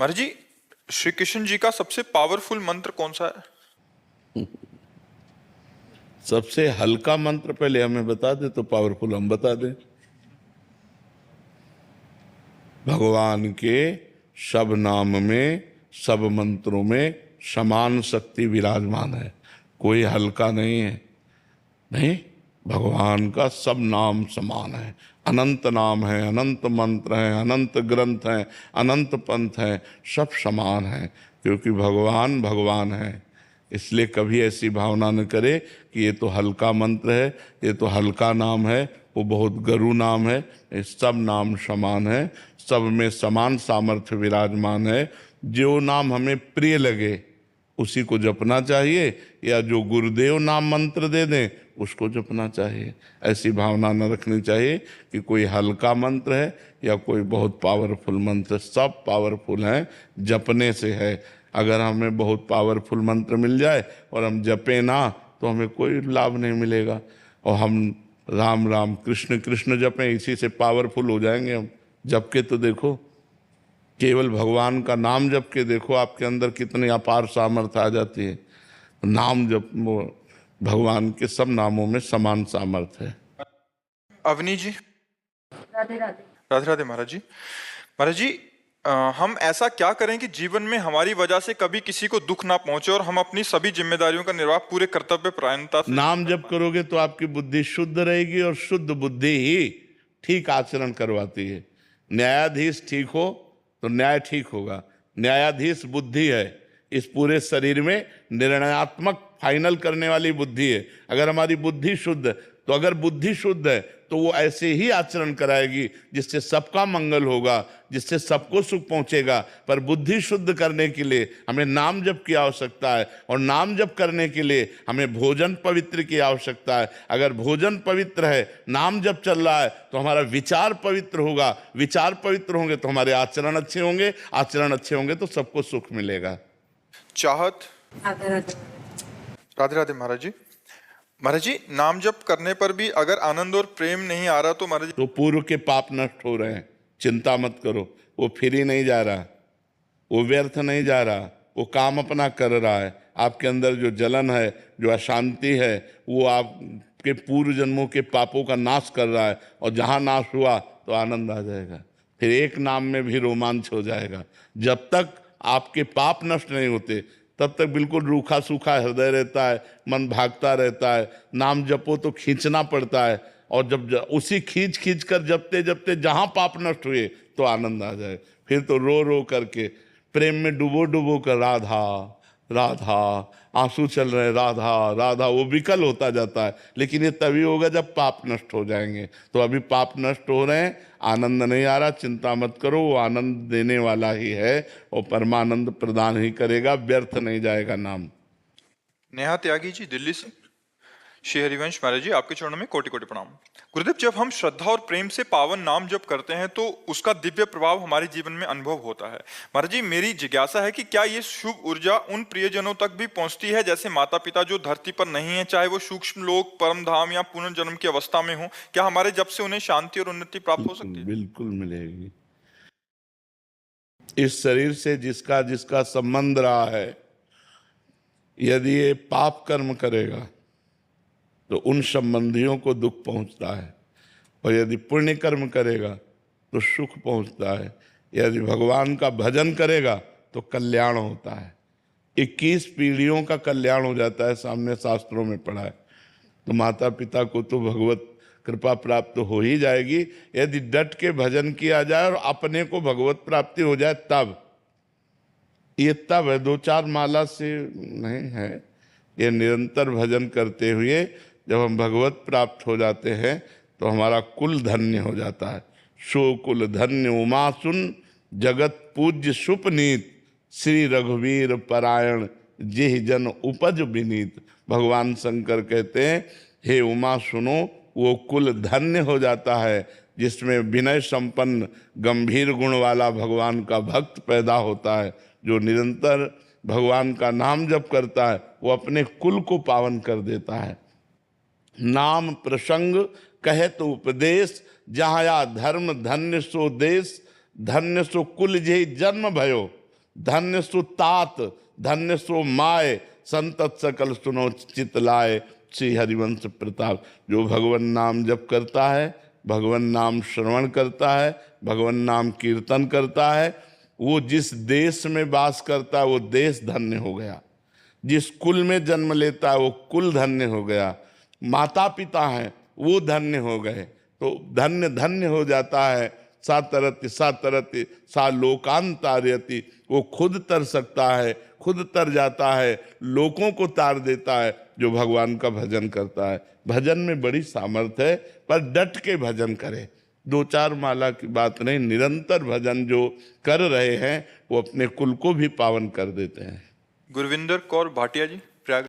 महाराज जी, श्री कृष्ण जी का सबसे पावरफुल मंत्र कौन सा है? सबसे हल्का मंत्र पहले हमें बता दे तो पावरफुल हम बता दें। भगवान के सब नाम में, सब मंत्रों में समान शक्ति विराजमान है, कोई हल्का नहीं है। नहीं, भगवान का सब नाम समान है। अनंत नाम है, अनंत मंत्र हैं, अनंत ग्रंथ हैं, अनंत पंथ हैं, सब समान हैं, क्योंकि भगवान भगवान है। इसलिए कभी ऐसी भावना न करे कि ये तो हल्का मंत्र है, ये तो हल्का नाम है, वो बहुत गरु नाम है। ये सब नाम समान है, सब में समान सामर्थ्य विराजमान है। जो नाम हमें प्रिय लगे उसी को जपना चाहिए, या जो गुरुदेव नाम मंत्र दे दें उसको जपना चाहिए। ऐसी भावना न रखनी चाहिए कि कोई हल्का मंत्र है या कोई बहुत पावरफुल मंत्र। सब पावरफुल हैं, जपने से है। अगर हमें बहुत पावरफुल मंत्र मिल जाए और हम जपें ना तो हमें कोई लाभ नहीं मिलेगा। और हम राम राम कृष्ण कृष्ण जपें, इसी से पावरफुल हो जाएंगे हम। जप के तो देखो, केवल भगवान का नाम जप के देखो आपके अंदर कितनी अपार सामर्थ्य आ जाती है। नाम जप, भगवान के सब नामों में समान सामर्थ्य है। अवनी जी। राधे राधे। राधे राधे महाराज जी। महाराज जी, हम ऐसा क्या करें कि जीवन में हमारी वजह से कभी किसी को दुख ना पहुंचे और हम अपनी सभी जिम्मेदारियों का निर्वाह पूरे कर्तव्य परायणता से। नाम जप करोगे तो आपकी बुद्धि शुद्ध रहेगी, और शुद्ध बुद्धि ही ठीक आचरण करवाती है। न्यायाधीश ठीक हो तो न्याय ठीक होगा। न्यायाधीश बुद्धि है, इस पूरे शरीर में निर्णयात्मक फाइनल करने वाली बुद्धि है। अगर हमारी बुद्धि शुद्ध है, तो अगर बुद्धि शुद्ध है तो वो ऐसे ही आचरण कराएगी जिससे सबका मंगल होगा, जिससे सबको सुख पहुंचेगा। पर बुद्धि शुद्ध करने के लिए हमें नाम जप की आवश्यकता है, और नाम जप करने के लिए हमें भोजन पवित्र की आवश्यकता है। अगर भोजन पवित्र है, नाम जप चल रहा है, तो हमारा विचार पवित्र होगा। विचार पवित्र होंगे तो हमारे आचरण अच्छे होंगे, आचरण अच्छे होंगे तो सबको सुख मिलेगा। चाहत। राधे राधे। राधे राधे महाराज जी। महाराज जी, नाम जप करने पर भी अगर आनंद और प्रेम नहीं आ रहा तो महाराज जी। तो पूर्व के पाप नष्ट हो रहे हैं, चिंता मत करो। वो फिर ही नहीं जा रहा, वो व्यर्थ नहीं जा रहा, वो काम अपना कर रहा है। आपके अंदर जो जलन है, जो अशांति है, वो आपके पूर्व जन्मों के पापों का नाश कर रहा है। और जहाँ नाश हुआ तो आनंद आ जाएगा, फिर एक नाम में भी रोमांच हो जाएगा। जब तक आपके पाप नष्ट नहीं होते तब तक बिल्कुल रूखा सूखा हृदय रहता है, मन भागता रहता है। नाम जपो तो खींचना पड़ता है, और जब उसी खींच खींच कर जपते जपते जहाँ पाप नष्ट हुए तो आनंद आ जाए। फिर तो रो रो करके प्रेम में डुबो डुबो कर राधा राधा, आंसू चल रहे राधा राधा, वो विकल होता जाता है। लेकिन ये तभी होगा जब पाप नष्ट हो जाएंगे। तो अभी पाप नष्ट हो रहे हैं, आनंद नहीं आ रहा, चिंता मत करो, वो आनंद देने वाला ही है और परमानंद प्रदान ही करेगा, व्यर्थ नहीं जाएगा नाम। नेहा त्यागी जी, दिल्ली से। श्री हरिवंश महाराज जी, आपके चरणों में कोटि कोटि प्रणाम। गुरुदेव, जब हम श्रद्धा और प्रेम से पावन नाम जप करते हैं तो उसका दिव्य प्रभाव हमारे जीवन में अनुभव होता है। महाराज जी, मेरी जिज्ञासा है कि क्या ये शुभ ऊर्जा उन प्रियजनों तक भी पहुंचती है, जैसे माता पिता जो धरती पर नहीं है, चाहे वो सूक्ष्म लोक, परम धाम या पुनर्जन्म की अवस्था में हो? क्या हमारे जप से उन्हें शांति और उन्नति प्राप्त हो सकती है? बिल्कुल मिलेगी। इस शरीर से जिसका जिसका संबंध रहा है, यदि ये पाप कर्म करेगा तो उन संबंधियों को दुख पहुंचता है, और यदि पुण्य कर्म करेगा तो सुख पहुंचता है। यदि भगवान का भजन करेगा तो कल्याण होता है। 21 पीढ़ियों का कल्याण हो जाता है, सामने शास्त्रों में पढ़ा है। तो माता पिता को तो भगवत कृपा प्राप्त हो ही जाएगी, यदि डट के भजन किया जाए और अपने को भगवत प्राप्ति हो जाए तब। ये तब है, 2-4 माला से नहीं है। ये निरंतर भजन करते हुए जब हम भगवत प्राप्त हो जाते हैं तो हमारा कुल धन्य हो जाता है। सो कुल धन्य उमा सुन, जगत पूज्य सुपनीत, श्री रघुवीर परायण, जेह जन उपज विनीत। भगवान शंकर कहते हैं, हे उमा सुनो, वो कुल धन्य हो जाता है जिसमें विनय संपन्न गंभीर गुण वाला भगवान का भक्त पैदा होता है। जो निरंतर भगवान का नाम जप करता है वो अपने कुल को पावन कर देता है। नाम प्रसंग कहे तो उपदेश, जहाँ या धर्म धन्य सो देश, धन्य सो कुल जे जन्म भयो, धन्य सु तात, धन्य सु माय, संतत सकल सुनो चित लाए, श्री हरिवंश प्रताप। जो भगवान नाम जप करता है, भगवान नाम श्रवण करता है, भगवान नाम कीर्तन करता है, वो जिस देश में वास करता है वो देश धन्य हो गया। जिस कुल में जन्म लेता है वो कुल धन्य हो गया। माता पिता हैं वो धन्य हो गए, तो धन्य धन्य हो जाता है। सा तरति सा लोकांतार्यति, वो खुद तर सकता है, खुद तर जाता है, लोगों को तार देता है जो भगवान का भजन करता है। भजन में बड़ी सामर्थ्य है, पर डट के भजन करे। 2-4 माला की बात नहीं, निरंतर भजन जो कर रहे हैं वो अपने कुल को भी पावन कर देते हैं। गुरविंदर कौर भाटिया जी, प्रयाग।